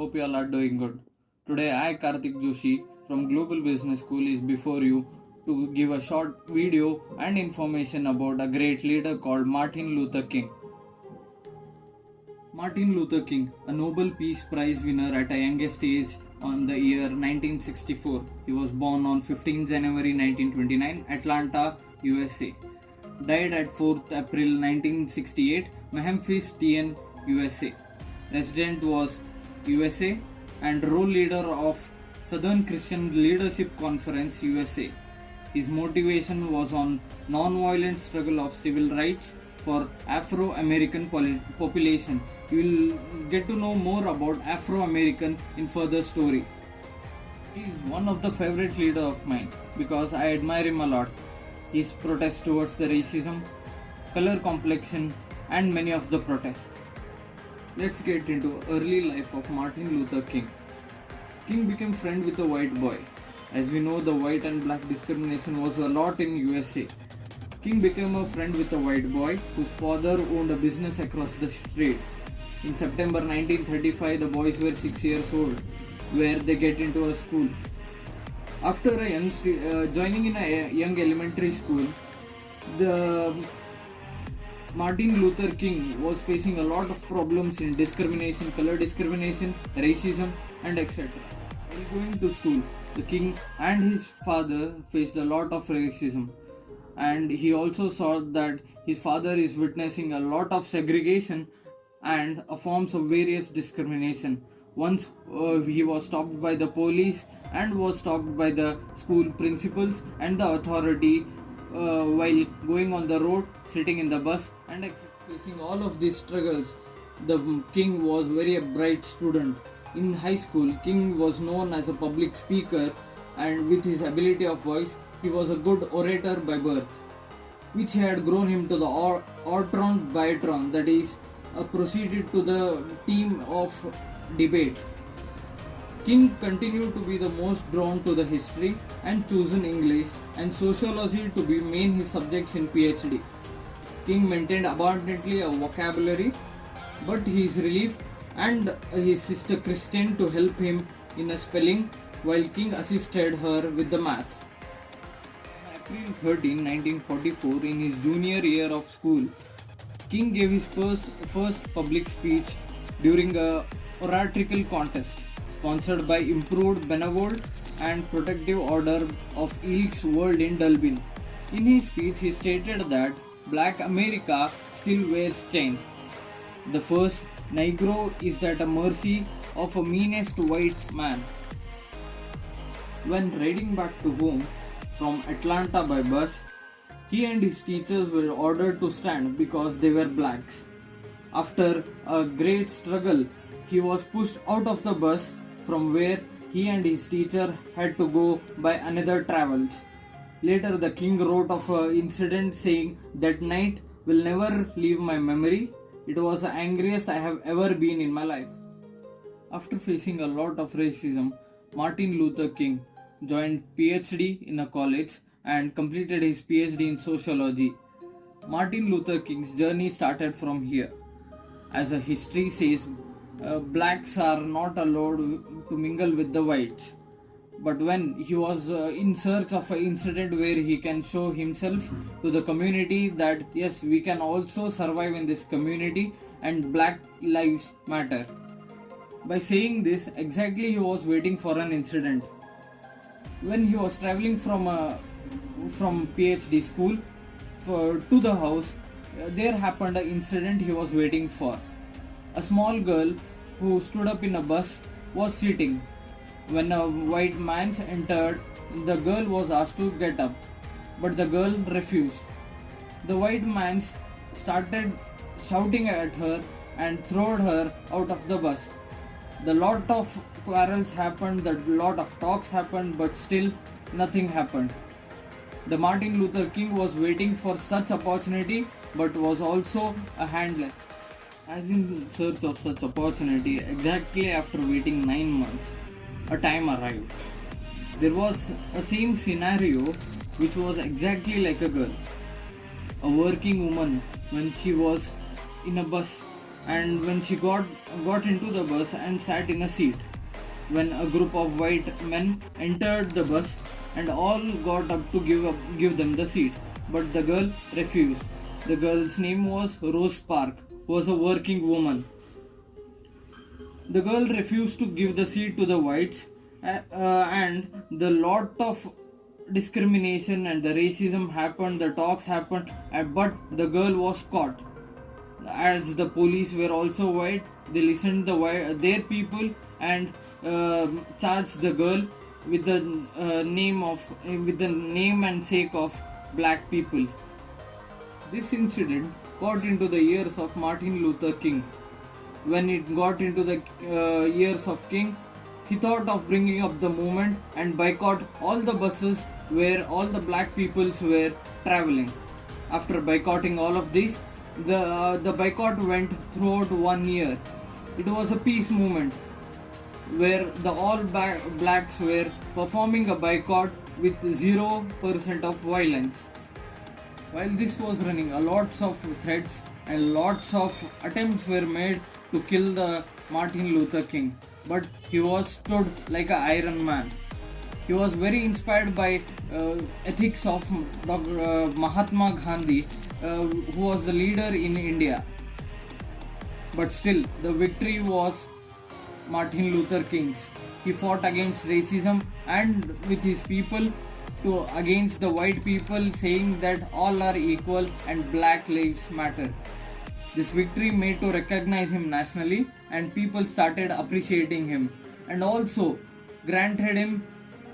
hope you all are doing good. Today I Karthik Joshi from Global Business School is before you to give a short video and information about a great leader called Martin Luther King. Martin Luther King, a Nobel Peace Prize winner at a youngest age on the year 1964. He was born on 15 January 1929, Atlanta, USA. Died at 4th April 1968, Memphis, TN, USA. Resident was USA and role leader of Southern Christian Leadership Conference, USA. His motivation was on non-violent struggle of civil rights for Afro-American population. You will get to know more about Afro-American in further story. He is one of the favorite leader of mine because I admire him a lot. His protest towards the racism, color complexion and many of the protests. Let's get into early life of Martin Luther King. King became friend with a white boy. As we know, the white and black discrimination was a lot in USA. King became a friend with a white boy whose father owned a business across the street. In September 1935, the boys were 6 years old, where they get into a school. After joining in a young elementary school, Martin Luther King was facing a lot of problems in discrimination, color discrimination, racism and etc. While going to school, the King and his father faced a lot of racism, and he also saw that his father is witnessing a lot of segregation and forms of various discrimination. Once he was stopped by the police and was stopped by the school principals and the authority while going on the road, sitting in the bus and facing all of these struggles. The King was very a bright student. In high school, King was known as a public speaker, and with his ability of voice, he was a good orator by birth, which had grown him to the Ortron Biatron, that is, proceeded to the team of debate. King continued to be the most drawn to the history and chosen English and sociology to be main his subjects in PhD. King maintained abundantly a vocabulary, but he is relieved and his sister Christine to help him in a spelling, while King assisted her with the math. On April 13, 1944, in his junior year of school, King gave his first public speech during a oratorical contest sponsored by Improved Benevolent and Protective Order of Elks World in Dublin. In his speech, he stated that Black America still wears chains. The first Negro is at the mercy of a meanest white man. When riding back to home from Atlanta by bus, he and his teachers were ordered to stand because they were blacks. After a great struggle, he was pushed out of the bus from where he and his teacher had to go by another travels. Later, the King wrote of an incident saying, "That night will never leave my memory. It was the angriest I have ever been in my life." After facing a lot of racism, Martin Luther King joined PhD in a college and completed his PhD in sociology. Martin Luther King's journey started from here. As a history says, blacks are not allowed to mingle with the whites. But when he was in search of an incident where he can show himself to the community that yes, we can also survive in this community and black lives matter. By saying this, exactly he was waiting for an incident. When he was traveling from PhD school to the house, there happened an incident he was waiting for. A small girl who stood up in a bus was sitting. When a white man entered, the girl was asked to get up, but the girl refused. The white man started shouting at her and threw her out of the bus. The lot of quarrels happened, the lot of talks happened, but still nothing happened. The Martin Luther King was waiting for such opportunity, but was also a handless. As in search of such opportunity, exactly after waiting 9 months, a time arrived. There was a same scenario which was exactly like a girl. A working woman, when she was in a bus and when she got into the bus and sat in a seat, when a group of white men entered the bus and all got up to give them the seat, but the girl refused. The girl's name was Rose Park, who was a working woman. The girl refused to give the seat to the whites, and the lot of discrimination and the racism happened, the talks happened, but the girl was caught. As the police were also white, they listened their people and charged the girl with the name and sake of black people. This incident got into the ears of Martin Luther King. When it got into the ears of King, he thought of bringing up the movement and boycott all the buses where all the black peoples were traveling. After boycotting all of this, the boycott went throughout 1 year. It was a peace movement where the all blacks were performing a boycott with 0% of violence. While this was running, lots of threats and lots of attempts were made to kill the Martin Luther King, but he was stood like an Iron Man. He was very inspired by ethics of Mahatma Gandhi, who was the leader in India. But still, the victory was Martin Luther King's. He fought against racism and with his people against the white people, saying that all are equal and black lives matter. This victory made to recognize him nationally, and people started appreciating him, and also granted him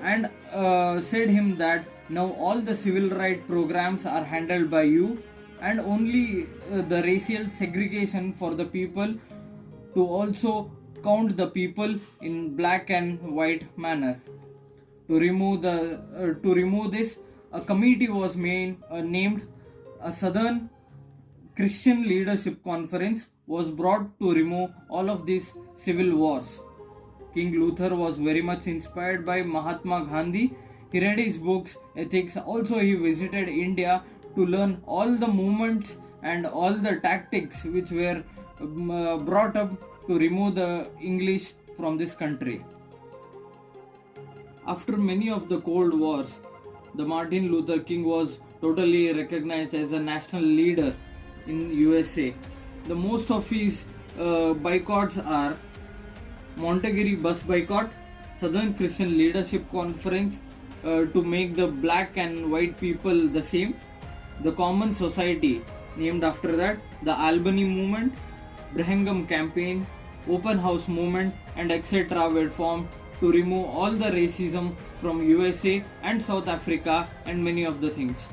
and said him that now all the civil right programs are handled by you, and only the racial segregation for the people to also count the people in black and white manner. To remove this, a committee was named. A Southern Christian Leadership Conference was brought to remove all of these civil wars. King Luther was very much inspired by Mahatma Gandhi. He read his books, ethics. Also, he visited India to learn all the movements and all the tactics which were brought up to remove the English from this country. After many of the Cold Wars, the Martin Luther King was totally recognized as a national leader in USA. The most of his boycotts are Monterey bus boycott, Southern Christian Leadership Conference to make the black and white people the same, the Common Society named after that, the Albany movement, Brigham campaign, Open House movement, and etc. were formed to remove all the racism from USA and South Africa and many of the things.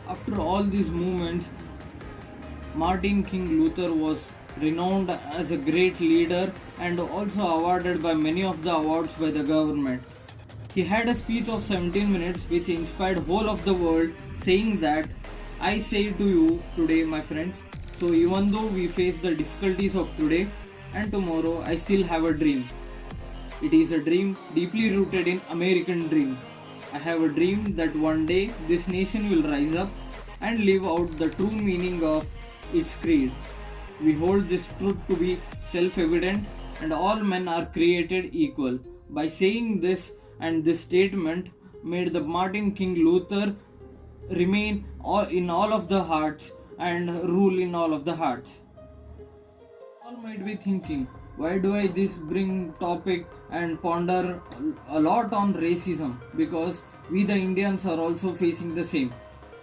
After all these movements, Martin King Luther was renowned as a great leader and also awarded by many of the awards by the government. He had a speech of 17 minutes which inspired whole of the world, saying that I say to you today, my friends, so even though we face the difficulties of today and tomorrow, I still have a dream. It is a dream deeply rooted in American dream. I have a dream that one day this nation will rise up and live out the true meaning of its creed. We hold this truth to be self-evident and all men are created equal. By saying this, and this statement made the Martin King Luther remain in all of the hearts and rule in all of the hearts. All might be thinking, why do I this bring topic and ponder a lot on racism? Because we the Indians are also facing the same.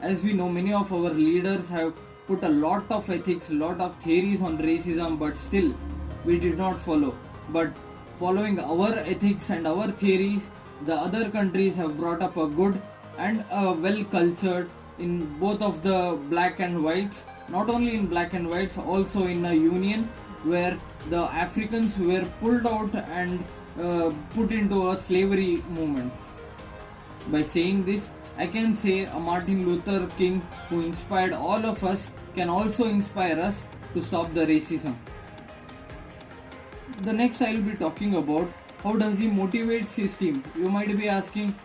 As we know, many of our leaders have put a lot of ethics, lot of theories on racism, but still we did not follow. But following our ethics and our theories, the other countries have brought up a good and a well cultured in both of the black and whites, not only in black and whites, also in a union where the Africans were pulled out and put into a slavery movement. By saying this, I can say a Martin Luther King who inspired all of us can also inspire us to stop the racism. The next I will be talking about how does he motivate his team. You might be asking,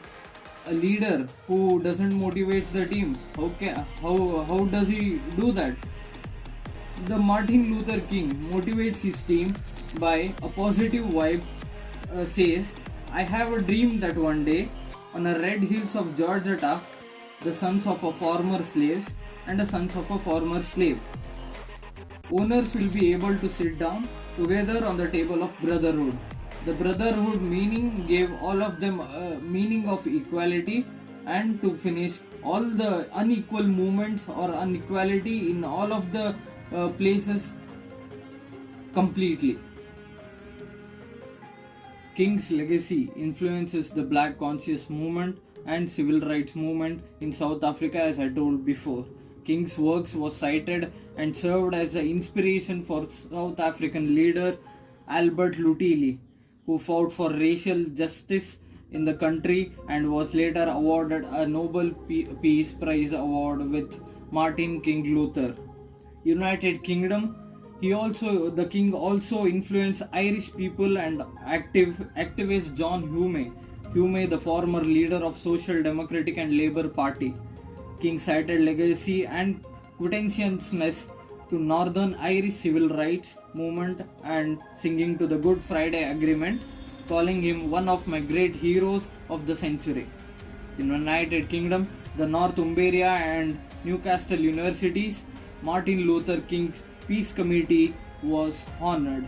a leader who doesn't motivate the team, how does he do that? The Martin Luther King motivates his team by a positive vibe. Says, I have a dream that one day, on the red hills of Georgia, the sons of a former slaves and the sons of a former slave owners will be able to sit down together on the table of brotherhood. The brotherhood meaning gave all of them a meaning of equality, and to finish all the unequal movements or inequality in all of the places completely. King's legacy influences the Black Conscious movement and civil rights movement in South Africa, as I told before. King's works was cited and served as an inspiration for South African leader Albert Lutuli, who fought for racial justice in the country and was later awarded a Nobel Peace Prize award with Martin King Luther. United Kingdom, the king also influenced Irish people and activist John Hume. Hume, the former leader of Social Democratic and Labour Party. King cited legacy and quintessence to Northern Irish civil rights movement and singing to the Good Friday Agreement, calling him one of my great heroes of the century. In United Kingdom, the Northumbria and Newcastle universities, Martin Luther King's Peace Committee was honoured.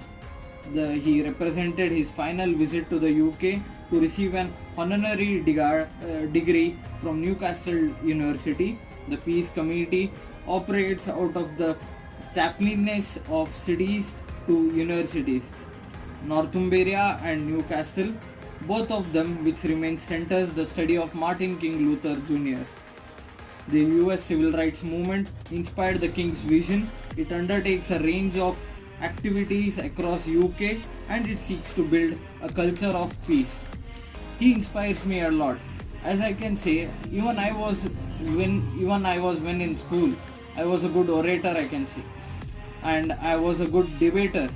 He represented his final visit to the UK to receive an honorary degree from Newcastle University. The Peace Committee operates out of the chaplaincy of cities to universities, Northumbria and Newcastle, both of them which remain centers the study of Martin King Luther Jr. The US civil rights movement inspired the King's vision. It undertakes a range of activities across UK and it seeks to build a culture of peace. He inspires me a lot. As I can say, even I was when in school, I was a good orator, I can say, and I was a good debater,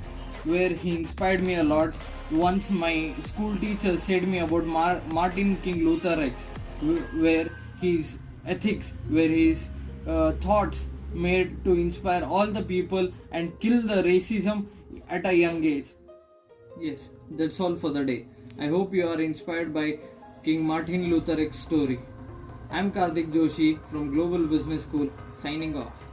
where he inspired me a lot. Once my school teacher said me about Martin King Luther X, where his ethics, where his thoughts made to inspire all the people and kill the racism at a young age. Yes, that's all for the day. I hope you are inspired by King Martin Luther X story. I'm Karthik Joshi from Global Business School, signing off.